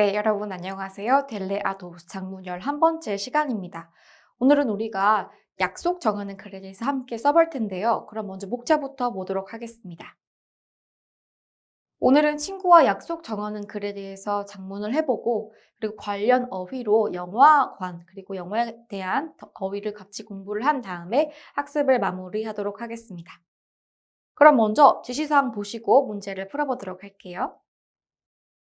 네, 여러분 안녕하세요. 델레아도 장문 11번째 시간입니다. 오늘은 우리가 약속 정하는 글에 대해서 함께 써볼 텐데요. 그럼 먼저 목차부터 보도록 하겠습니다. 오늘은 친구와 약속 정하는 글에 대해서 작문을 해보고 그리고 관련 어휘로 영화관 그리고 영화에 대한 어휘를 같이 공부를 한 다음에 학습을 마무리하도록 하겠습니다. 그럼 먼저 지시사항 보시고 문제를 풀어보도록 할게요.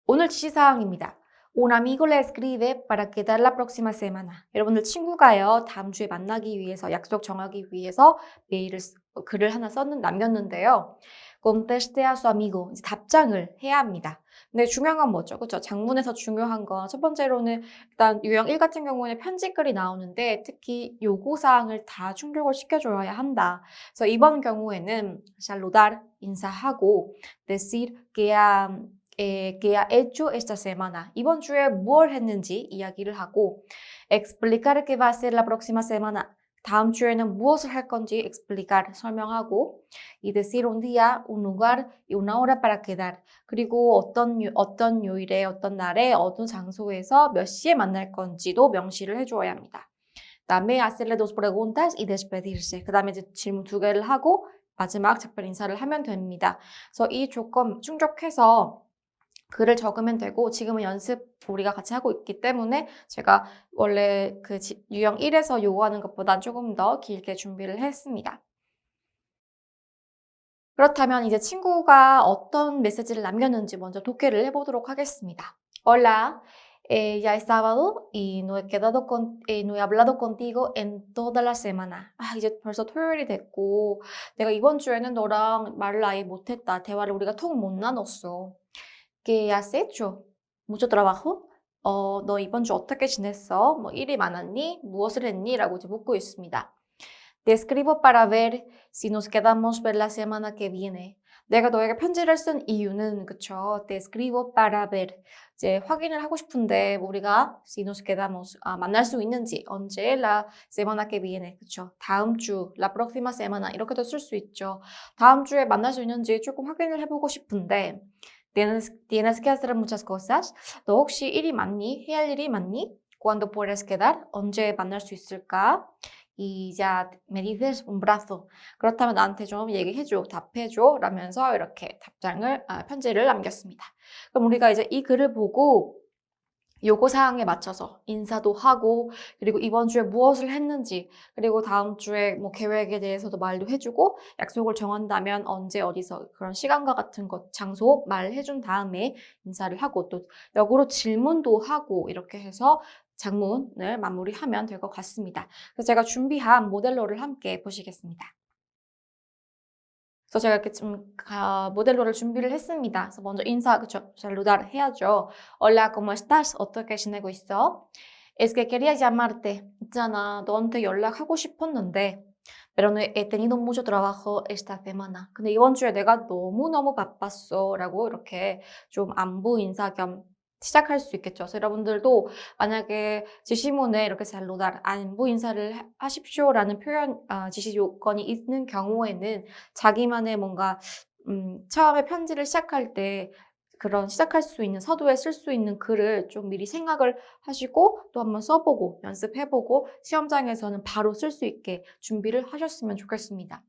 오늘 지시사항입니다. Un amigo le escribe para quedar la próxima semana. 여러분들 친구가요, 다음 주에 만나기 위해서, 약속 정하기 위해서 글을 하나 남겼는데요. Conteste a su amigo. 이제 답장을 해야 합니다. 근데 중요한 건 뭐죠? 그렇죠? 장문에서 중요한 건 첫 번째로는 일단 유형 1 같은 경우에는 편지글이 나오는데 특히 요구사항을 다 충족을 시켜줘야 한다. 그래서 이번 경우에는 saludar, 인사하고 decir que ha hecho esta semana. 이번 주에 무엇을 했는지 이야기를 하고 explicar que va a ser la próxima semana. 다음 주에는 무엇을 할 건지 explicar 설명하고 y decir un día, un lugar y una hora para quedar. 그리고 어떤 요일에 어떤 날에 어떤 장소에서 몇 시에 만날 건지도 명시를 해줘야 합니다. 그다음에 hacerle dos preguntas y despedirse. 그다음에 이제 질문 2개를 하고 마지막 작별 인사를 하면 됩니다. 그래서 이 조건 충족해서 글을 적으면 되고 지금은 연습 우리가 같이 하고 있기 때문에 제가 원래 유형 1에서 요구하는 것보단 조금 더 길게 준비를 했습니다. 그렇다면 이제 친구가 어떤 메시지를 남겼는지 먼저 독해를 해보도록 하겠습니다. Hola, ya es sábado y no he hablado contigo en toda la semana. 이제 벌써 토요일이 됐고 내가 이번 주에는 너랑 말을 아예 못했다. 대화를 우리가 통 못 나눴어. ¿Qué has hecho? ¿Mucho trabajo? 너 이번 주 어떻게 지냈어? 뭐 일이 많았니? 무엇을 했니? 라고 이제 묻고 있습니다. Te escribo para ver si nos quedamos ver la semana que viene. 내가 너에게 편지를 쓴 이유는 그쵸? Te escribo para ver. 이제 확인을 하고 싶은데 우리가 si nos quedamos 만날 수 있는지 언제 la semana que viene 그쵸? 다음 주 la próxima semana 이렇게도 쓸 수 있죠. 다음 주에 만날 수 있는지 조금 확인을 해보고 싶은데 tienes que hacer muchas cosas. 너 혹시 일이 많니? 해야 할 일이 많니? ¿Cuándo puedes quedar? 언제 만날 수 있을까? Y ya me dices un brazo. 그렇다면 나한테 좀 얘기해줘, 답해줘 라면서 이렇게 편지를 남겼습니다. 그럼 우리가 이제 이 글을 보고 요구사항에 맞춰서 인사도 하고 그리고 이번 주에 무엇을 했는지 그리고 다음 주에 뭐 계획에 대해서도 말도 해주고 약속을 정한다면 언제 어디서 그런 시간과 같은 것 장소 말해준 다음에 인사를 하고 또 역으로 질문도 하고 이렇게 해서 장문을 마무리하면 될 것 같습니다. 그래서 제가 준비한 모델로를 함께 보시겠습니다. 그래서 제가 이렇게 모델로를 준비를 했습니다. 그래서 먼저 인사, 그쵸? saludar 해야죠. Hola, ¿cómo estás? 어떻게 지내고 있어? Es que quería llamarte. 있잖아, 너한테 연락하고 싶었는데 pero no he tenido mucho trabajo esta semana. 근데 이번 주에 내가 너무너무 바빴어. 라고 이렇게 좀 안부 인사 겸 시작할 수 있겠죠. 그래서 여러분들도 만약에 지시문에 이렇게 saludar, 안부 인사를 하십시오라는 지시 요건이 있는 경우에는 자기만의 뭔가 처음에 편지를 시작할 때 그런 시작할 수 있는 서두에 쓸 수 있는 글을 좀 미리 생각을 하시고 또 한번 써보고 연습해보고 시험장에서는 바로 쓸 수 있게 준비를 하셨으면 좋겠습니다.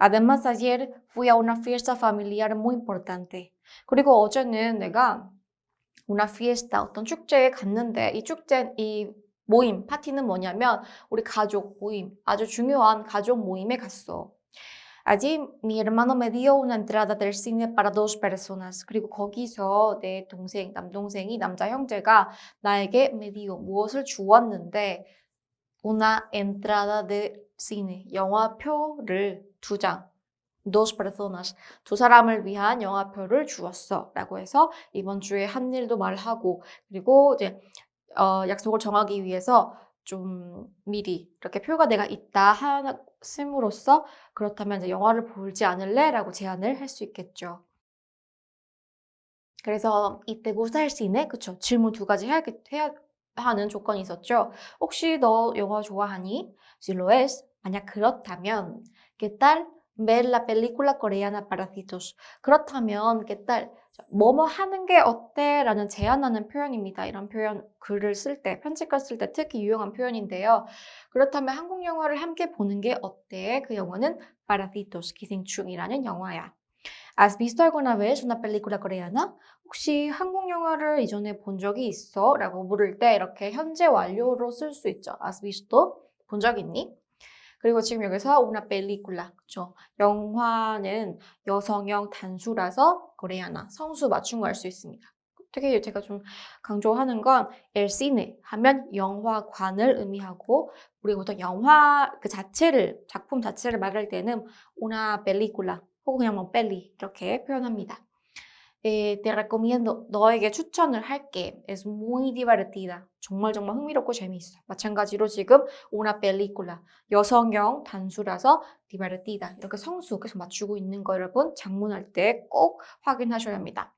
Además, ayer fui a una fiesta familiar muy importante. 그리고 어제는 내가 una fiesta, 어떤 축제에 갔는데 이 모임, 파티는 뭐냐면 우리 가족 모임, 아주 중요한 가족 모임에 갔어. Allí mi hermano me dio una entrada del cine para dos personas. 그리고 거기서 내 남동생이 남자 형제가 나에게 me dio 무엇을 주었는데 una entrada de cine, 영화표를 2장. dos personas, 2사람을 위한 영화표를 주었어 라고 해서 이번 주에 한 일도 말하고 그리고 이제 약속을 정하기 위해서 좀 미리 이렇게 표가 내가 있다 함으로써 그렇다면 이제 영화를 보지 않을래? 라고 제안을 할 수 있겠죠. 그래서 이때 gusta el cine? 그쵸? 질문 2가지 해야 하는 조건이 있었죠. 혹시 너 영화 좋아하니? Si lo es, 만약 그렇다면 ¿qué tal ver la película coreana Parásitos? 그렇다면 ¿qué tal? 뭐뭐 하는 게 어때? 라는 제안하는 표현입니다. 이런 표현 글을 쓸 때, 편집글 쓸 때 특히 유용한 표현인데요. 그렇다면 한국 영화를 함께 보는 게 어때? 그 영화는 Paraditos, 기생충이라는 영화야. ¿Has visto alguna vez una película coreana? 혹시 한국 영화를 이전에 본 적이 있어? 라고 물을 때 이렇게 현재 완료로 쓸 수 있죠. ¿Has visto? 본 적 있니? 그리고 지금 여기서 una película, 그쵸? 영화는 여성형 단수라서 코레아나, 성수 맞춤을 할 수 있습니다. 되게 제가 좀 강조하는 건 el cine 하면 영화관을 의미하고 우리 보통 영화 그 자체를 작품 자체를 말할 때는 una película 혹은 그냥 뭐 peli 이렇게 표현합니다. te recomiendo 너에게 추천을 할게. Es muy divertida. 정말 흥미롭고 재미있어. 마찬가지로 지금 una película 여성형 단수라서 divertida 이렇게 성수 계속 맞추고 있는 거 여러분 작문할 때 꼭 확인하셔야 합니다.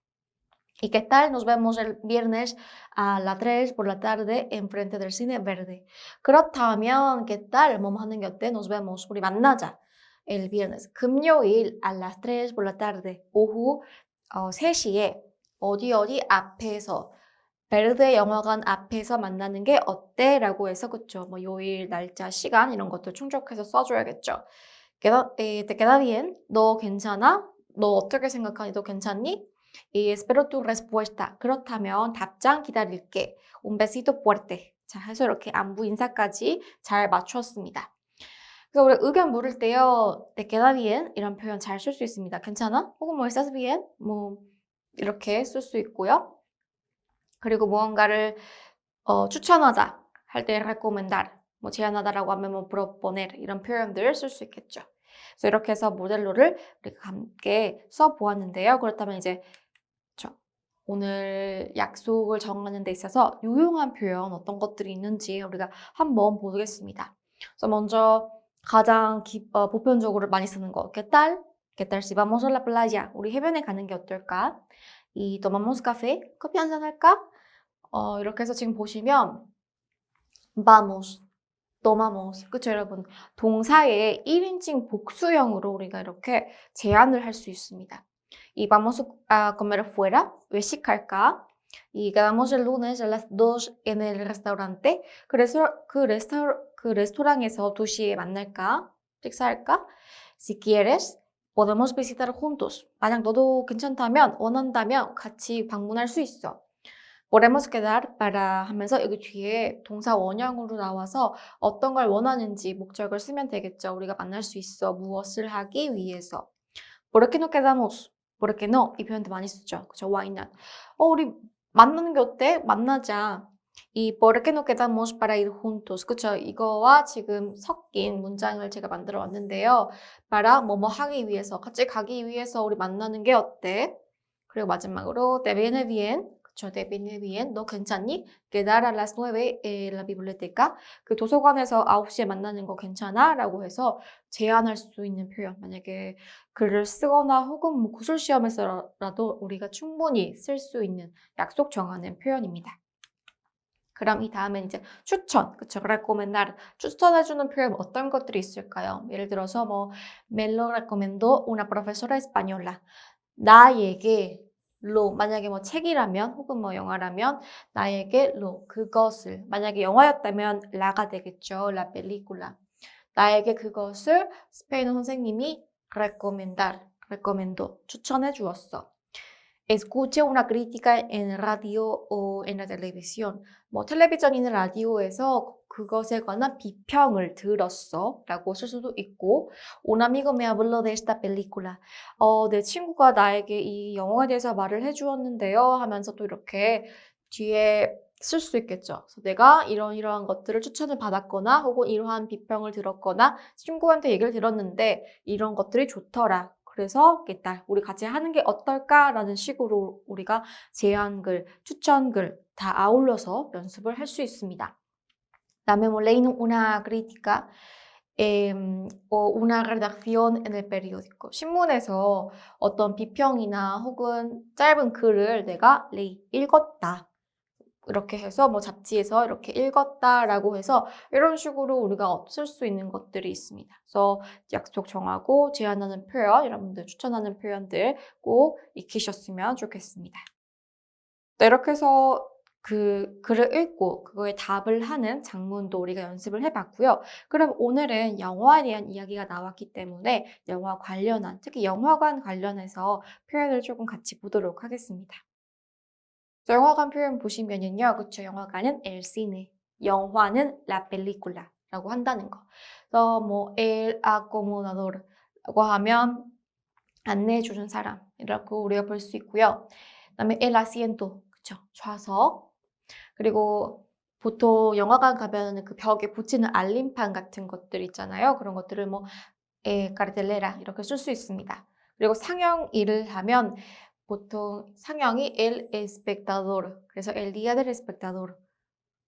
¿Y qué tal? Nos vemos el viernes a las 3 por la tarde enfrente del cine verde. 그렇다면 ¿qué tal? 뭐뭐 하는 게 어때? Nos vemos. 우리 만나자. El viernes. 금요일 a las 3 por la tarde. 오후 3시에 어디 앞에서 베르데 영화관 앞에서 만나는 게 어때? 라고 해서 그쵸. 뭐 요일, 날짜, 시간 이런 것도 충족해서 써줘야겠죠. ¿Te queda bien? 너 괜찮아? 너 어떻게 생각하니? 너 괜찮니? Y espero tu respuesta. 그렇다면 답장 기다릴게. Un besito fuerte. 자, 해서 이렇게 안부 인사까지 잘 맞췄습니다. 그래서 우리 의견 물을 때요, te queda bien 이런 표현 잘 쓸 수 있습니다. 괜찮아? 혹은 뭐 estás bien? 뭐 이렇게 쓸 수 있고요. 그리고 무언가를 추천하다 할 때 recomendar, 뭐 제안하다라고 하면 뭐 proponer 이런 표현들 쓸 수 있겠죠. 그래서 이렇게 해서 모델로를 우리가 함께 써보았는데요. 그렇다면 이제 오늘 약속을 정하는 데 있어서 유용한 표현 어떤 것들이 있는지 우리가 한번 보겠습니다. 그래서 먼저 가장 보편적으로 많이 쓰는 거 ¿Qué tal? ¿Qué tal si vamos a la playa? 우리 해변에 가는 게 어떨까? Y tomamos café? 커피 한잔 할까? 이렇게 해서 지금 보시면 vamos, tomamos 그쵸 여러분? 동사의 1인칭 복수형으로 우리가 이렇게 제안을 할 수 있습니다. Y vamos a comer fuera, 외식할까? Y quedamos el lunes a las 2 en el restaurante. 그래서 그 레스토랑에서 2시에 만날까? 식사할까? Si quieres, podemos visitar juntos. 만약 너도 괜찮다면, 원한다면 같이 방문할 수 있어. Podemos quedar para 하면서 여기 뒤에 동사 원형으로 나와서 어떤 걸 원하는지 목적을 쓰면 되겠죠. 우리가 만날 수 있어. 무엇을 하기 위해서. ¿Por qué no quedamos? ¿Por qué no? 이 표현도 많이 쓰죠. 그죠? Why not? 우리 만나는 게 어때? 만나자. 이 ¿por qué no quedamos para ir juntos? 그쵸? 이거와 지금 섞인 문장을 제가 만들어 왔는데요. para 뭐뭐 하기 위해서, 같이 가기 위해서 우리 만나는 게 어때? 그리고 마지막으로 ¿te viene bien? 그쵸? ¿te viene bien? 너 괜찮니? quedar a las 9 en la biblioteca. 그 도서관에서 9시에 만나는 거 괜찮아? 라고 해서 제안할 수 있는 표현. 만약에 글을 쓰거나 혹은 뭐 구술 시험에서라도 우리가 충분히 쓸 수 있는 약속 정하는 표현입니다. 그럼 이 다음엔 이제 추천, 그쵸? recomendar, 추천해주는 표현 어떤 것들이 있을까요? 예를 들어서 뭐 me lo recomendó una profesora española. 나에게 만약에 뭐 책이라면 혹은 뭐 영화라면 나에게 그것을 만약에 영화였다면 라가 되겠죠. la película. 나에게 그것을 스페인어 선생님이 recomendó, 추천해 주었어. Escuche una crítica en radio o en la televisión. 뭐 텔레비전이나 라디오에서 그것에 관한 비평을 들었어 라고 쓸 수도 있고 Un amigo me habló de esta película. 내 친구가 나에게 이 영화에 대해서 말을 해주었는데요 하면서 또 이렇게 뒤에 쓸 수 있겠죠. 그래서 내가 이러한 것들을 추천을 받았거나 혹은 이러한 비평을 들었거나 친구한테 얘기를 들었는데 이런 것들이 좋더라. 그래서 우리 같이 하는 게 어떨까라는 식으로 우리가 제안글, 추천글 다 아울러서 연습을 할 수 있습니다. Dame leí una crítica o una redacción en el periódico. 신문에서 어떤 비평이나 혹은 짧은 글을 내가 읽었다. 이렇게 해서 뭐 잡지에서 이렇게 읽었다라고 해서 이런 식으로 우리가 쓸 수 있는 것들이 있습니다. 그래서 약속 정하고 제안하는 표현, 여러분들 추천하는 표현들 꼭 익히셨으면 좋겠습니다. 네, 이렇게 해서 그 글을 읽고 그거에 답을 하는 장문도 우리가 연습을 해봤고요. 그럼 오늘은 영화에 대한 이야기가 나왔기 때문에 영화 관련한, 특히 영화관 관련해서 표현을 조금 같이 보도록 하겠습니다. 영화관 표현 보시면은요, 그쵸? 영화관은 el cine, 영화는 la película라고 한다는 거. 그래서 뭐 el acomodador라고 하면 안내해주는 사람이라고 우리가 볼 수 있고요. 그다음에 el asiento, 그쵸? 좌석. 그리고 보통 영화관 가면은 그 벽에 붙이는 알림판 같은 것들 있잖아요. 그런 것들을 뭐 cartelera 이렇게 쓸 수 있습니다. 그리고 상영 일을 하면 보통 상영이 el espectador, 그래서 el día del espectador,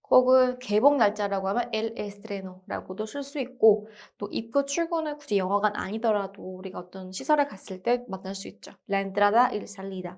혹은 개봉 날짜라고 하면 el estreno라고도 쓸 수 있고, 또 입구 출구는 굳이 영화관 아니더라도 우리가 어떤 시설에 갔을 때 만날 수 있죠. la entrada y salida.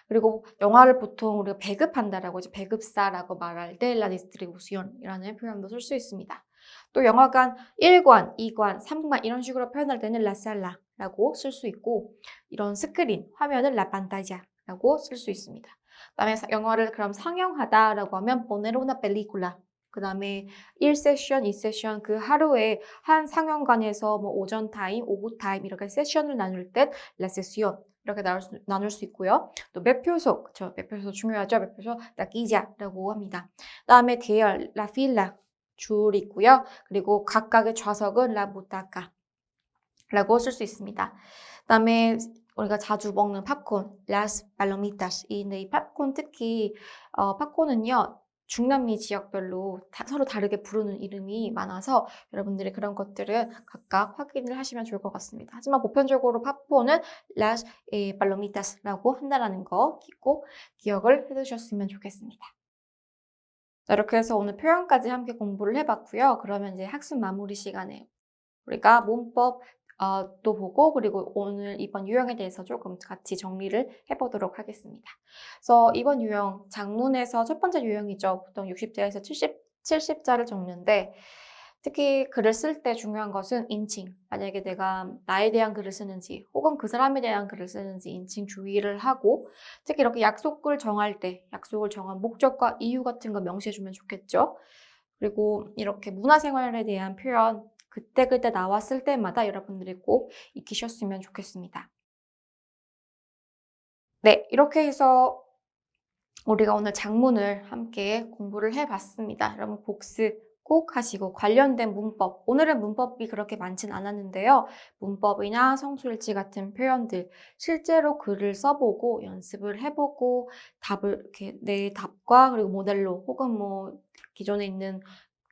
그리고 영화를 보통 우리가 배급한다라고 이제 배급사라고 말할 때 la distribución이라는 표현도 쓸 수 있습니다. 또 영화관 1관, 2관, 3관 이런 식으로 표현할 때는 la sala라고 쓸 수 있고, 이런 스크린, 화면은 la pantalla라고 쓸 수 있습니다. 그다음에 영화를 그럼 상영하다라고 하면 poner una película. 그다음에 1세션, 2세션 그 하루에 한 상영관에서 뭐 오전 타임, 오후 타임 이렇게 세션을 나눌 땐 la sesión 이렇게 나눌 수 있고요. 또 매표소, 그쵸? 매표소 중요하죠? 매표소 taquilla라고 합니다. 그다음에 계열 la fila 줄 있고요. 그리고 각각의 좌석은 la butaca라고 쓸 수 있습니다. 그다음에 우리가 자주 먹는 팝콘, las palomitas. 이 팝콘 특히 팝콘은요, 중남미 지역별로 서로 다르게 부르는 이름이 많아서 여러분들이 그런 것들은 각각 확인을 하시면 좋을 것 같습니다. 하지만 보편적으로 팝콘은 las palomitas라고 한다는 거 꼭 기억을 해두셨으면 좋겠습니다. 자, 이렇게 해서 오늘 표현까지 함께 공부를 해봤고요. 그러면 이제 학습 마무리 시간에 우리가 문법 또 보고, 그리고 오늘 이번 유형에 대해서 조금 같이 정리를 해보도록 하겠습니다. 그래서 이번 유형, 장문에서 첫 번째 유형이죠. 보통 60자에서 70자를 적는데, 특히 글을 쓸 때 중요한 것은 인칭. 만약에 내가 나에 대한 글을 쓰는지 혹은 그 사람에 대한 글을 쓰는지 인칭 주의를 하고, 특히 이렇게 약속을 정할 때 약속을 정한 목적과 이유 같은 거 명시해주면 좋겠죠. 그리고 이렇게 문화생활에 대한 표현 그때그때 나왔을 때마다 여러분들이 꼭 익히셨으면 좋겠습니다. 네, 이렇게 해서 우리가 오늘 장문을 함께 공부를 해봤습니다. 여러분 복습 꼭 하시고, 관련된 문법, 오늘은 문법이 그렇게 많진 않았는데요. 문법이나 성수일치 같은 표현들 실제로 글을 써보고 연습을 해보고 답을 이렇게 내 답과 그리고 모델로 혹은 뭐 기존에 있는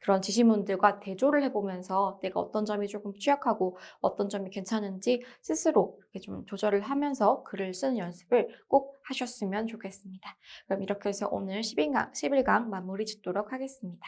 그런 지시문들과 대조를 해보면서 내가 어떤 점이 조금 취약하고 어떤 점이 괜찮은지 스스로 이렇게 좀 조절을 하면서 글을 쓰는 연습을 꼭 하셨으면 좋겠습니다. 그럼 이렇게 해서 오늘 11강 마무리 짓도록 하겠습니다.